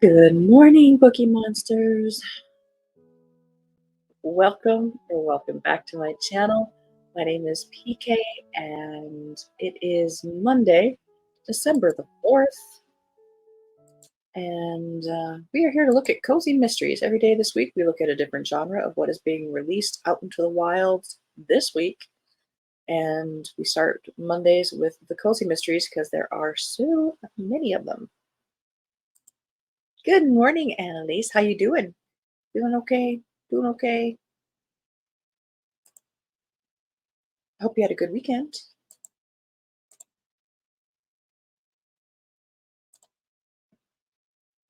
Good morning, Bookie Monsters. Welcome back to my channel. My name is PK, and it is Monday, December the 4th, and we are here to look at cozy mysteries. Every day this week, we look at a different genre of what is being released out into the wild this week, and we start Mondays with the cozy mysteries because there are so many of them. Good morning, Annalise. How you doing? Doing okay? Doing okay? Hope you had a good weekend.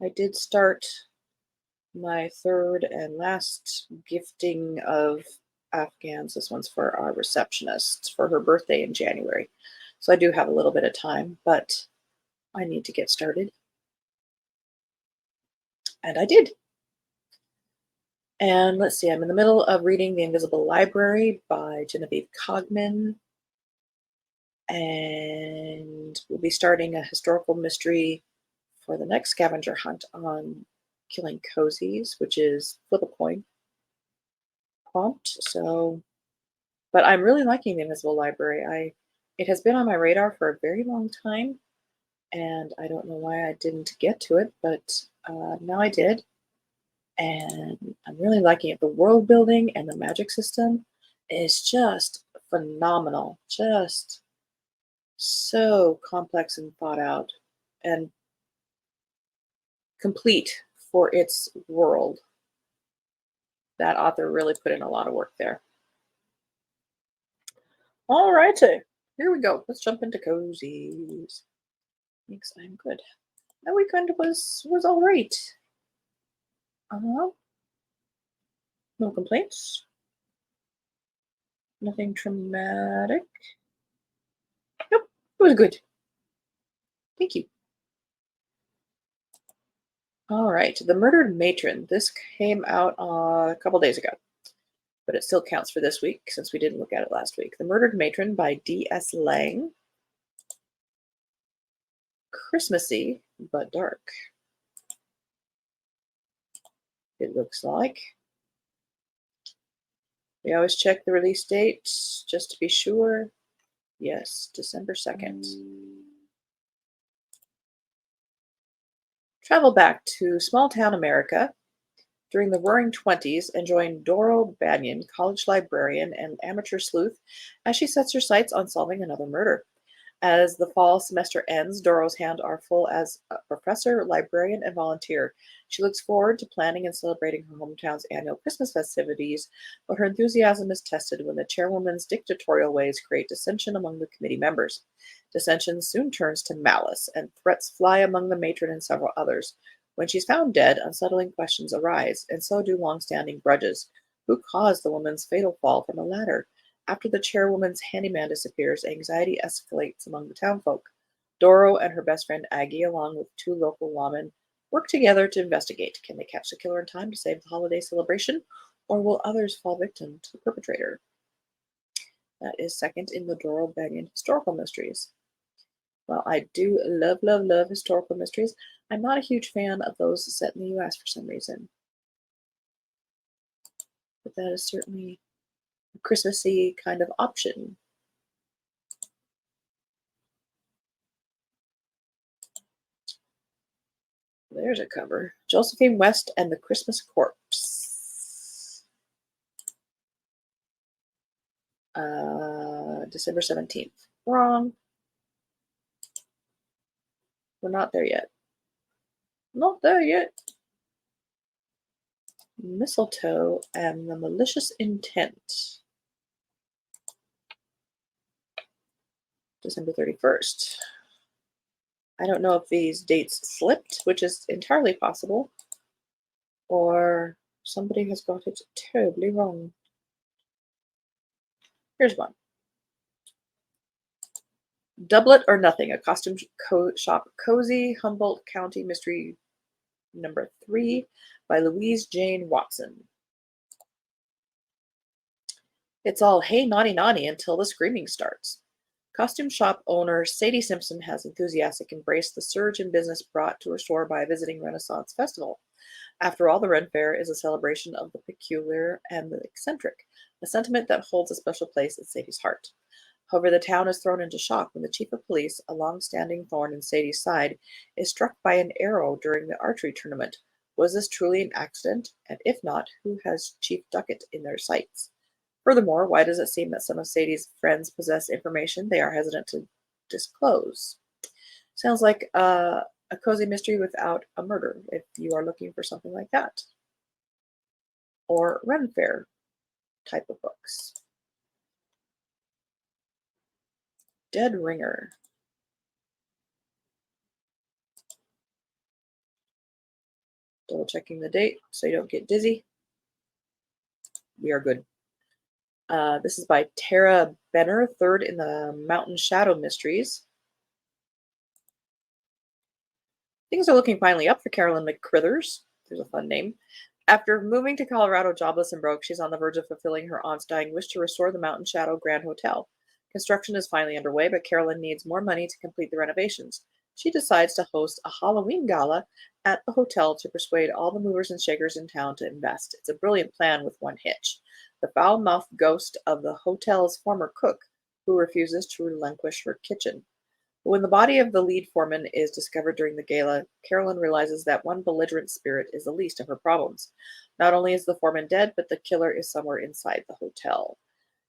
I did start my third and last gifting of Afghans. This one's for our receptionist for her birthday in January. So I do have a little bit of time, but I need to get started. And I did. And let's see, I'm in the middle of reading The Invisible Library by Genevieve Cogman. And we'll be starting a historical mystery for the next scavenger hunt on killing cozies, which is flip a coin prompt. So, but I'm really liking the Invisible Library. It has been on my radar for a very long time, and I don't know why I didn't get to it, but now I did, and I'm really liking it. The world building and the magic system is just phenomenal, just so complex and thought out, and complete for its world. That author really put in a lot of work there. All righty, here we go. Let's jump into cozies. Thanks, I'm good. My weekend was all right. No complaints. Nothing traumatic. Nope, it was good. Thank you. All right, The Murdered Matron. This came out a couple days ago, but it still counts for this week since we didn't look at it last week. The Murdered Matron by D.S. Lang. Christmassy, but dark. It looks like. We always check the release date just to be sure. Yes, December 2nd. Travel back to small-town America during the Roaring Twenties and join Doro Banyan, college librarian and amateur sleuth, as she sets her sights on solving another murder. As the fall semester ends, Doro's hands are full as a professor, librarian, and volunteer. She looks forward to planning and celebrating her hometown's annual Christmas festivities, but her enthusiasm is tested when the chairwoman's dictatorial ways create dissension among the committee members. Dissension soon turns to malice, and threats fly among the matron and several others. When she's found dead, unsettling questions arise, and so do long-standing grudges. Who caused the woman's fatal fall from a ladder? After the chairwoman's handyman disappears, anxiety escalates among the townfolk. Doro and her best friend Aggie, along with two local lawmen, work together to investigate. Can they catch the killer in time to save the holiday celebration, or will others fall victim to the perpetrator? That is second in the Doro Banyan historical mysteries. Well, I do love historical mysteries. I'm not a huge fan of those set in the US for some reason, but that is certainly a Christmassy kind of option. There's a cover. Josephine West and the Christmas Corpse. December 17th. Wrong. We're not there yet. Not there yet. Mistletoe and the Malicious Intent. December 31st. I don't know if these dates slipped, which is entirely possible, or somebody has got it terribly wrong. Here's one. Doublet or Nothing, a costume shop cozy, Humboldt County Mystery number 3 by Louise Jane Watson. It's all hey naughty naughty until the screaming starts. Costume shop owner Sadie Simpson has enthusiastic embraced the surge in business brought to her store by a visiting Renaissance festival. After all, the Ren Fair is a celebration of the peculiar and the eccentric, a sentiment that holds a special place in Sadie's heart. However, the town is thrown into shock when the chief of police, a long-standing thorn in Sadie's side, is struck by an arrow during the archery tournament. Was this truly an accident? And if not, who has Chief Duckett in their sights? Furthermore, why does it seem that some of Sadie's friends possess information they are hesitant to disclose? Sounds like a cozy mystery without a murder, if you are looking for something like that. Or Ren Fair type of books. Dead Ringer. Double checking the date so you don't get dizzy. We are good. This is by Tara Benner, third in the Mountain Shadow Mysteries. Things are looking finally up for Carolyn McCrithers. There's a fun name. After moving to Colorado jobless and broke, she's on the verge of fulfilling her aunt's dying wish to restore the Mountain Shadow Grand Hotel. Construction is finally underway, but Carolyn needs more money to complete the renovations. She decides to host a Halloween gala at the hotel to persuade all the movers and shakers in town to invest. It's a brilliant plan with one hitch: the foul-mouthed ghost of the hotel's former cook, who refuses to relinquish her kitchen. When the body of the lead foreman is discovered during the gala, Carolyn realizes that one belligerent spirit is the least of her problems. Not only is the foreman dead, but the killer is somewhere inside the hotel.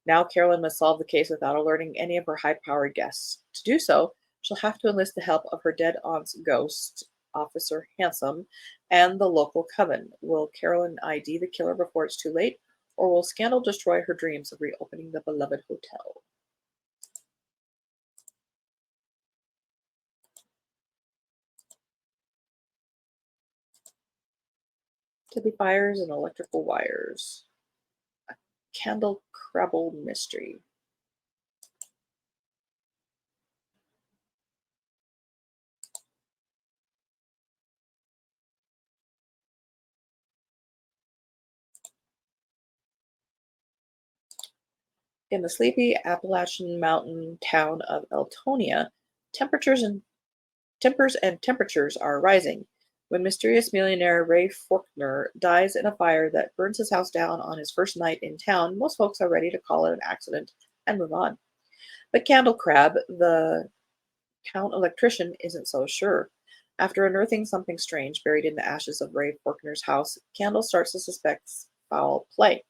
Now Carolyn must solve the case without alerting any of her high-powered guests. To do so, she'll have to enlist the help of her dead aunt's ghost, Officer Handsome, and the local coven. Will Carolyn ID the killer before it's too late, or will scandal destroy her dreams of reopening the beloved hotel? Deadly fires and electrical wires. Candle Crabble mystery. In the sleepy Appalachian mountain town of Eltonia, temperatures and temperatures are rising. When mysterious millionaire Ray Faulkner dies in a fire that burns his house down on his first night in town, most folks are ready to call it an accident and move on. But Candle Crab, the town electrician, isn't so sure. After unearthing something strange buried in the ashes of Ray Faulkner's house, Candle starts to suspect foul play.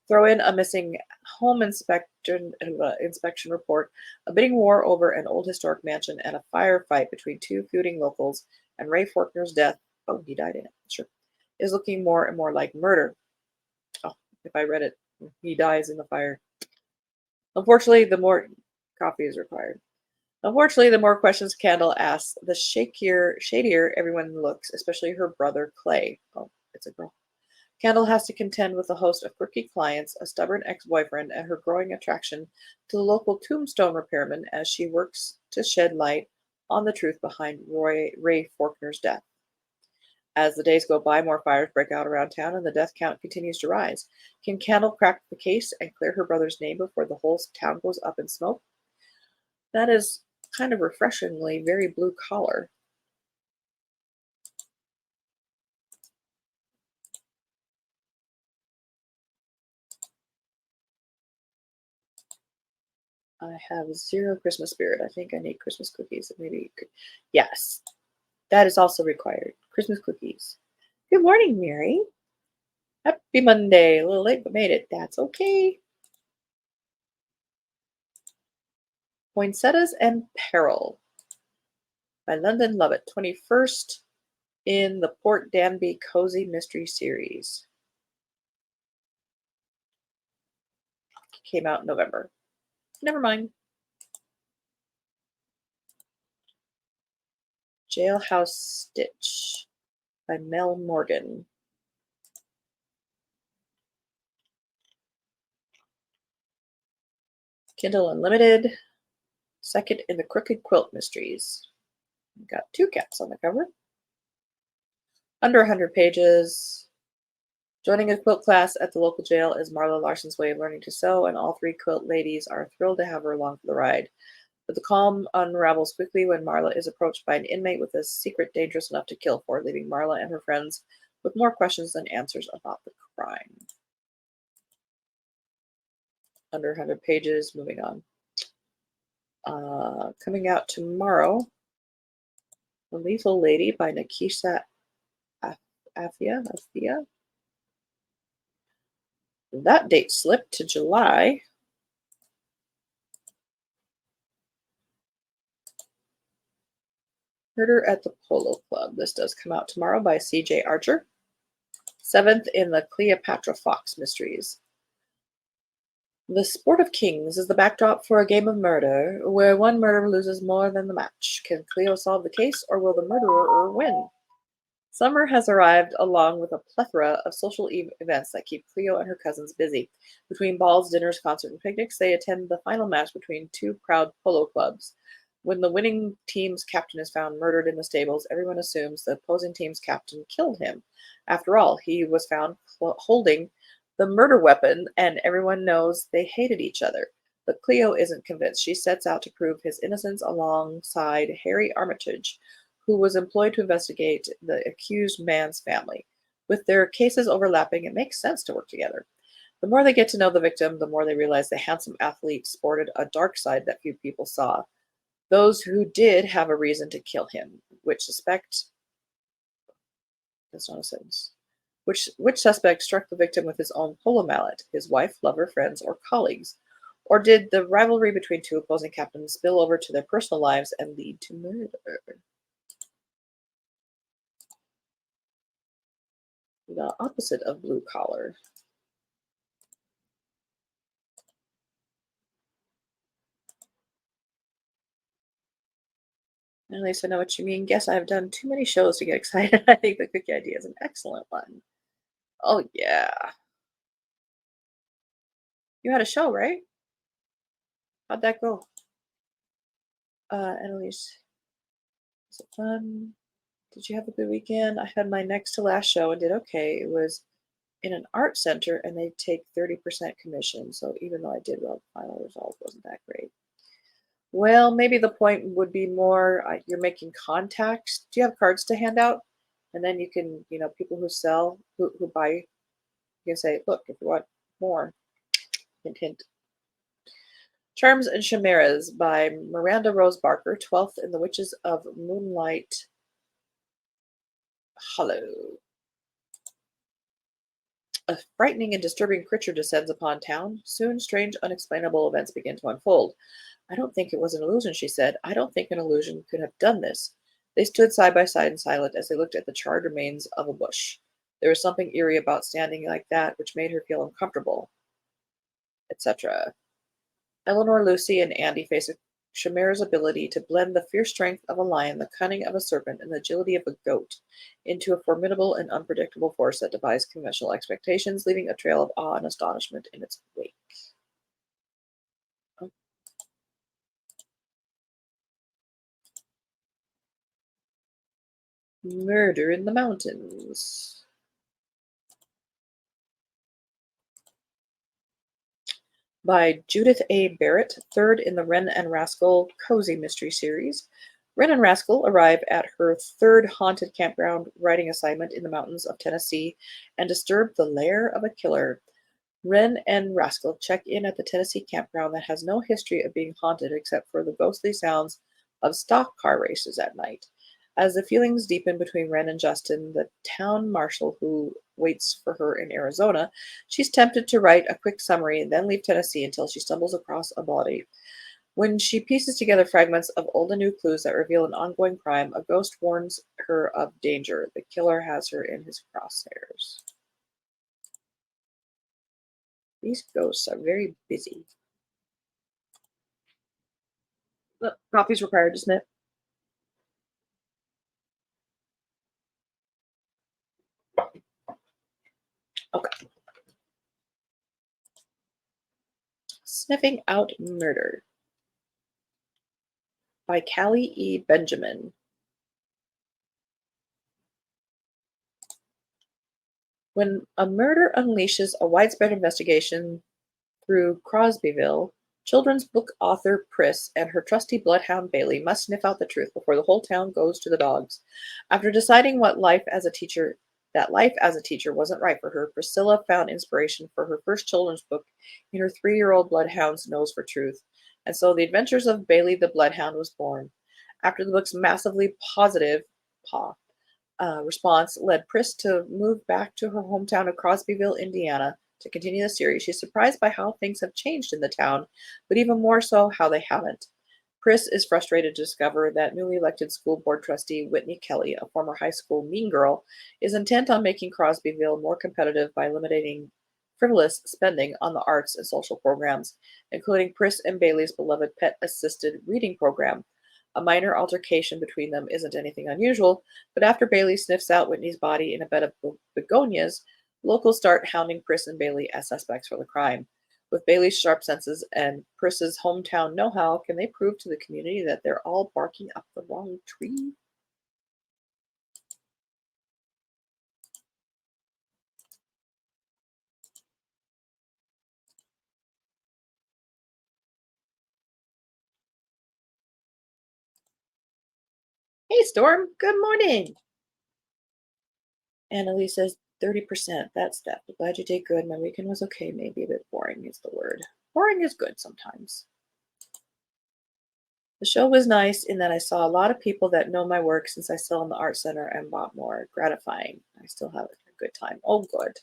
Throw in a missing home inspection report, a bidding war over an old historic mansion, and a firefight between two feuding locals, and Ray Faulkner's death, oh, he died in it, sure, is looking more and more like murder. Oh, if I read it, he dies in the fire. Unfortunately, the more coffee is required. Unfortunately, the more questions Candle asks, the shadier everyone looks, especially her brother Clay. Oh, it's a girl. Candle has to contend with a host of quirky clients, a stubborn ex-boyfriend, and her growing attraction to the local tombstone repairman as she works to shed light on the truth behind Ray Faulkner's death. As the days go by, more fires break out around town and the death count continues to rise. Can Candle crack the case and clear her brother's name before the whole town goes up in smoke? That is kind of refreshingly very blue collar. I have zero Christmas spirit. I think I need Christmas cookies. Maybe, yes, that is also required. Christmas cookies. Good morning, Mary. Happy Monday. A little late, but made it. That's okay. Poinsettias and Peril by London Lovett. 21st in the Port Danby Cozy Mystery Series. Came out in November. Never mind. Jailhouse Stitch by Mel Morgan. Kindle Unlimited. Second in the Crooked Quilt Mysteries. We've got two cats on the cover. Under 100 pages. Joining a quilt class at the local jail is Marla Larson's way of learning to sew, and all three quilt ladies are thrilled to have her along for the ride. But the calm unravels quickly when Marla is approached by an inmate with a secret dangerous enough to kill for, leaving Marla and her friends with more questions than answers about the crime. Under 100 pages, moving on. Coming out tomorrow, The Lethal Lady by Nikisha Afia. That date slipped to July. Murder at the Polo Club. This does come out tomorrow by C.J. Archer. Seventh in the Cleopatra Fox mysteries. The Sport of Kings is the backdrop for a game of murder, where one murderer loses more than the match. Can Cleo solve the case, or will the murderer win? Summer has arrived along with a plethora of social events that keep Cleo and her cousins busy. Between balls, dinners, concerts, and picnics, they attend the final match between two proud polo clubs. When the winning team's captain is found murdered in the stables, everyone assumes the opposing team's captain killed him. After all, he was found holding the murder weapon, and everyone knows they hated each other. But Cleo isn't convinced. She sets out to prove his innocence alongside Harry Armitage, who was employed to investigate the accused man's family. With their cases overlapping, it makes sense to work together. The more they get to know the victim, the more they realize the handsome athlete sported a dark side that few people saw. Those who did have a reason to kill him, that's not a sentence. Which suspect struck the victim with his own polo mallet, his wife, lover, friends, or colleagues? Or did the rivalry between two opposing captains spill over to their personal lives and lead to murder? The opposite of blue collar. At least I know what you mean. Guess I've done too many shows to get excited. I think the cookie idea is an excellent one. Oh, yeah. You had a show, right? How'd that go? Annalise, was it fun? Did you have a good weekend? I had my next to last show and did okay. It was in an art center and they take 30% commission. So even though I did well, the final result wasn't that great. Well, maybe the point would be more you're making contacts. Do you have cards to hand out? And then you can, people who sell, who buy, you can say, look, if you want more, hint, hint. Charms and Chimeras by Miranda Rose Barker, 12th in the Witches of Moonlight Hollow. A frightening and disturbing creature descends upon town. Soon, strange, unexplainable events begin to unfold. I don't think it was an illusion, she said. I don't think an illusion could have done this. They stood side by side and silent as they looked at the charred remains of a bush. There was something eerie about standing like that, which made her feel uncomfortable, etc. Eleanor, Lucy, and Andy face Chimera's ability to blend the fierce strength of a lion, the cunning of a serpent, and the agility of a goat into a formidable and unpredictable force that defies conventional expectations, leaving a trail of awe and astonishment in its wake. Oh. Murder in the Mountains by Judith A. Barrett, third in the Wren and Rascal Cozy Mystery Series. Wren and Rascal arrive at her third haunted campground writing assignment in the mountains of Tennessee and disturb the lair of a killer. Wren and Rascal check in at the Tennessee campground that has no history of being haunted except for the ghostly sounds of stock car races at night. As the feelings deepen between Wren and Justin, the town marshal who waits for her in Arizona, she's tempted to write a quick summary and then leave Tennessee until she stumbles across a body. When she pieces together fragments of old and new clues that reveal an ongoing crime, a ghost warns her of danger. The killer has her in his crosshairs. These ghosts are very busy. Coffee's required, isn't it? Okay. Sniffing Out Murder by Callie E. Benjamin. When a murder unleashes a widespread investigation through Crosbyville, Children's book author Pris and her trusty bloodhound Bailey must sniff out the truth before the whole town goes to the dogs. After deciding that life as a teacher wasn't right for her, Priscilla found inspiration for her first children's book in her 3-year-old bloodhound's nose for truth. And so The Adventures of Bailey the Bloodhound was born. After the book's massively positive paw response led Pris to move back to her hometown of Crosbyville, Indiana, to continue the series. She's surprised by how things have changed in the town, but even more so, how they haven't. Pris is frustrated to discover that newly elected school board trustee Whitney Kelly, a former high school mean girl, is intent on making Crosbyville more competitive by limiting frivolous spending on the arts and social programs, including Pris and Bailey's beloved pet assisted reading program. A minor altercation between them isn't anything unusual, but after Bailey sniffs out Whitney's body in a bed of begonias, locals start hounding Pris and Bailey as suspects for the crime. With Bailey's sharp senses and Pris's hometown know-how, can they prove to the community that they're all barking up the wrong tree? Hey, Storm. Good morning. Annalise says 30%. That's that. But glad you did good. My weekend was okay. Maybe a bit boring is the word. Boring is good sometimes. The show was nice in that I saw a lot of people that know my work since I sell in the art center and bought more. Gratifying. I still have a good time. Oh, good.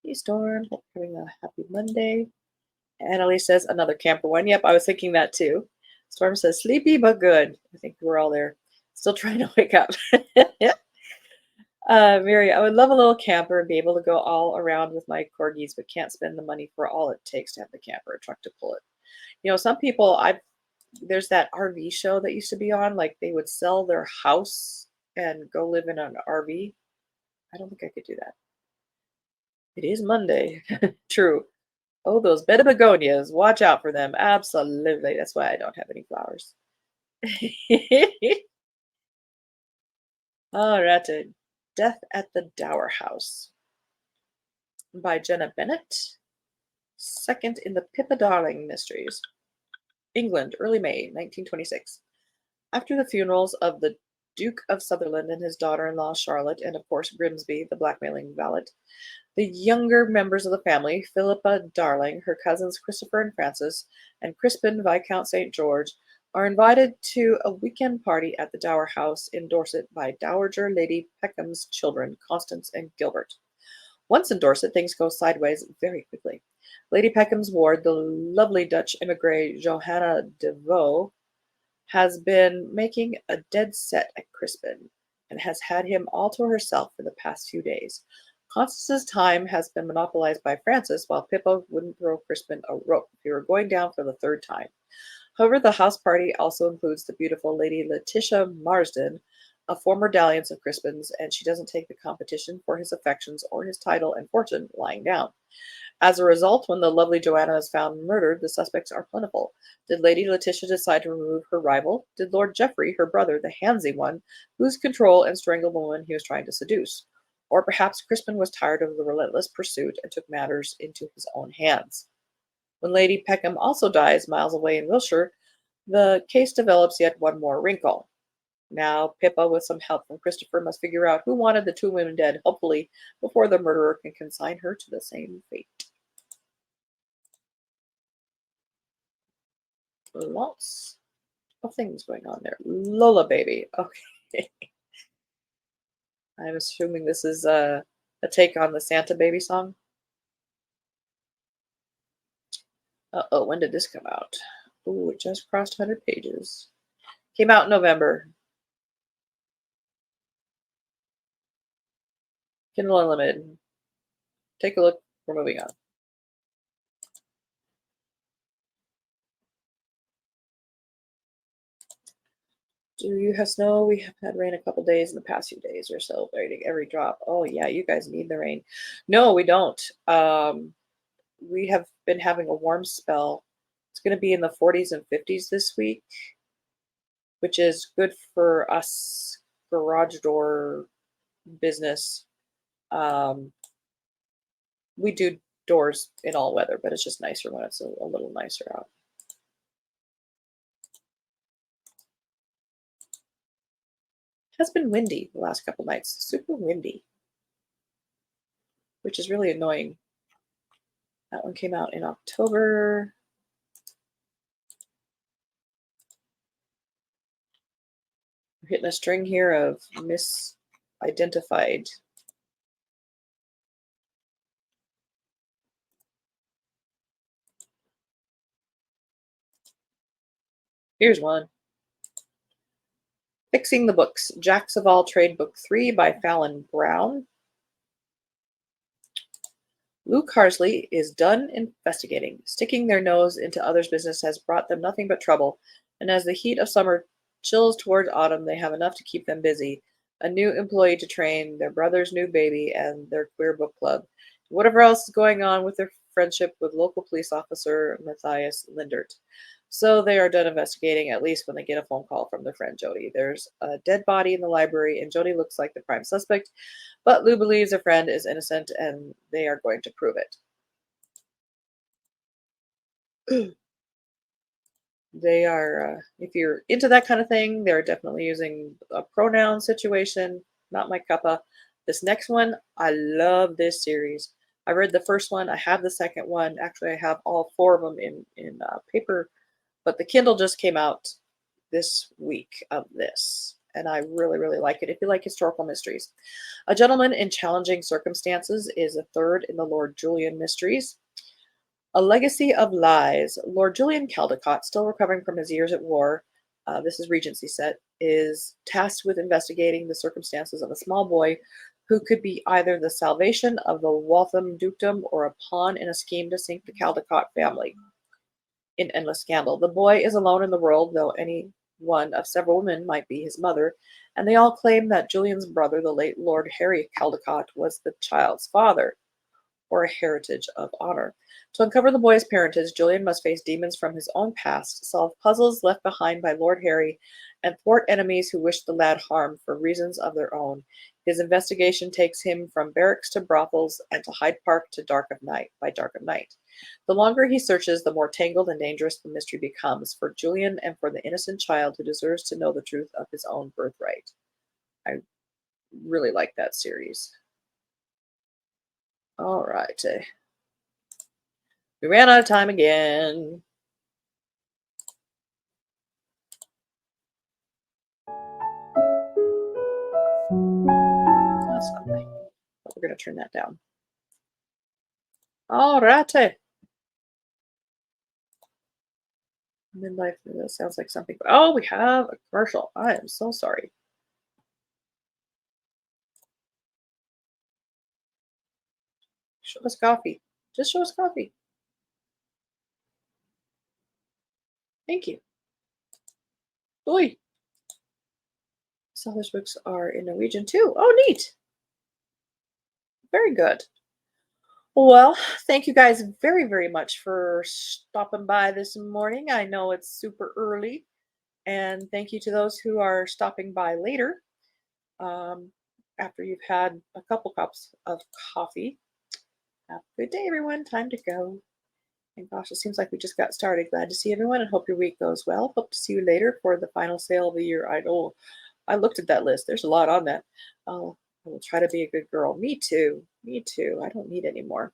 Hey, Storm. Hope you're having a happy Monday. Annalise says another camper one. Yep, I was thinking that too. Storm says sleepy but good. I think we're all there. Still trying to wake up. Mary, I would love a little camper and be able to go all around with my corgis, but can't spend the money for all it takes to have the camper, a truck to pull it. Some people there's that RV show that used to be on, like they would sell their house and go live in an RV. I don't think I could do that. It is Monday. True. Oh, those bed of begonias. Watch out for them. Absolutely. That's why I don't have any flowers. All right. Death at the Dower House by Jenna Bennett. Second in the Pippa Darling Mysteries. England, early May 1926. After the funerals of the Duke of Sutherland and his daughter-in-law Charlotte, and of course Grimsby, the blackmailing valet, the younger members of the family, Philippa Darling, her cousins Christopher and Francis, and Crispin, Viscount St. George, are invited to a weekend party at the Dower House in Dorset by Dowager Lady Peckham's children, Constance and Gilbert. Once in Dorset, things go sideways very quickly. Lady Peckham's ward, the lovely Dutch emigre Johanna de Vaux, has been making a dead set at Crispin and has had him all to herself for the past few days. Constance's time has been monopolized by Francis, while Pippa wouldn't throw Crispin a rope if he were going down for the third time. However, the house party also includes the beautiful Lady Letitia Marsden, a former dalliance of Crispin's, and she doesn't take the competition for his affections or his title and fortune lying down. As a result, when the lovely Joanna is found murdered, the suspects are plentiful. Did Lady Letitia decide to remove her rival? Did Lord Geoffrey, her brother, the handsy one, lose control and strangle the woman he was trying to seduce? Or perhaps Crispin was tired of the relentless pursuit and took matters into his own hands. When Lady Peckham also dies miles away in Wiltshire, the case develops yet one more wrinkle. Now, Pippa, with some help from Christopher, must figure out who wanted the two women dead, hopefully, before the murderer can consign her to the same fate. Lots of things going on there. Lola baby. Okay. I'm assuming this is a take on the Santa baby song. Uh-oh, when did this come out? Ooh, it just crossed 100 pages. Came out in November. Kindle Unlimited. Take a look. We're moving on. Do you have snow? We have had rain a couple days in the past few days. We're celebrating every drop. Oh yeah, you guys need the rain. No, we don't. We have been having a warm spell. It's going to be in the 40s and 50s this week, which is good for us garage door business. We do doors in all weather, but it's just nicer when it's a little nicer out. Has been windy the last couple nights. Super windy, which is really annoying. That one came out in October. We're hitting a string here of misidentified. Here's one. Fixing the Books, Jacks of All Trade, Book 3 by Fallon Brown. Luke Harsley is done investigating. Sticking their nose into others' business has brought them nothing but trouble, and as the heat of summer chills toward autumn, they have enough to keep them busy. A new employee to train, their brother's new baby, and their queer book club. Whatever else is going on with their friendship with local police officer Matthias Lindert. So they are done investigating, at least when they get a phone call from their friend Jody. There's a dead body in the library, and Jody looks like the prime suspect, but Lou believes her friend is innocent, and they are going to prove it. They are, if you're into that kind of thing, they're definitely using a pronoun situation. Not my cuppa. This next one, I love this series. I read the first one. I have the second one. Actually, I have all four of them in paper, but the Kindle just came out this week of this, and I really, really like it. If you like historical mysteries, A Gentleman in Challenging Circumstances is a third in the Lord Julian mysteries. A Legacy of Lies. Lord Julian Caldecott, still recovering from his years at war, this is Regency set, is tasked with investigating the circumstances of a small boy who could be either the salvation of the Waltham dukedom or a pawn in a scheme to sink the Caldecott family in endless scandal. The boy is alone in the world, though any one of several women might be his mother, and they all claim that Julian's brother, the late Lord Harry Caldecott, was the child's father, or a heritage of honor. To uncover the boy's parentage, Julian must face demons from his own past, solve puzzles left behind by Lord Harry, and thwart enemies who wish the lad harm for reasons of their own. His investigation takes him from barracks to brothels and to Hyde Park to dark of night by dark of night. The longer he searches, the more tangled and dangerous the mystery becomes for Julian and for the innocent child who deserves to know the truth of his own birthright. I really like that series. All right. We ran out of time again. That's not right. But we're going to turn that down. All righty. Midlife, that sounds like something. Oh, we have a commercial. I am so sorry. Show us coffee. Just show us coffee. Thank you. Oi. Sellers books are in Norwegian too. Oh, neat. Very good. Well, thank you guys very, very much for stopping by this morning. I know it's super early, and thank you to those who are stopping by later um, after you've had a couple cups of coffee. Have a good day, everyone. Time to go. And gosh, it seems like we just got started. Glad to see everyone and hope your week goes well. Hope to see you later for the final sale of the year. I know I looked at that list. There's a lot on that. I will try to be a good girl. Me too. Me too. I don't need any more.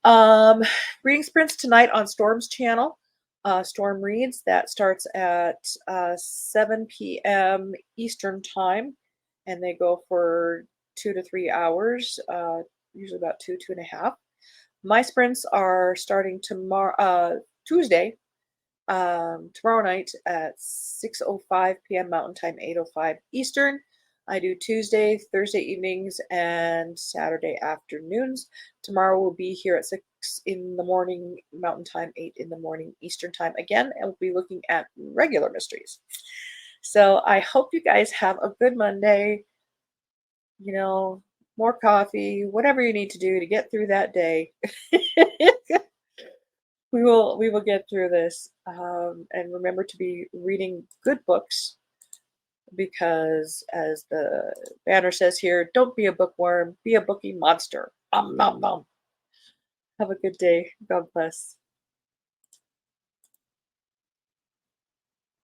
Um, Reading sprints tonight on Storm's channel. Storm reads. That starts at 7 p.m. Eastern time, and they go for 2 to 3 hours, usually about two and a half. My sprints are starting tomorrow, Tuesday, tomorrow night at 6:05 p.m. Mountain Time, 8:05 Eastern. I do Tuesday, Thursday evenings, and Saturday afternoons. Tomorrow we'll be here at 6 in the morning Mountain Time, 8 in the morning Eastern Time again, and we'll be looking at regular mysteries. So I hope you guys have a good Monday. You know, more coffee, whatever you need to do to get through that day. We will get through this, and remember to be reading good books because, as the banner says here, don't be a bookworm, be a bookie monster. Nom nom nom. Have a good day. God bless.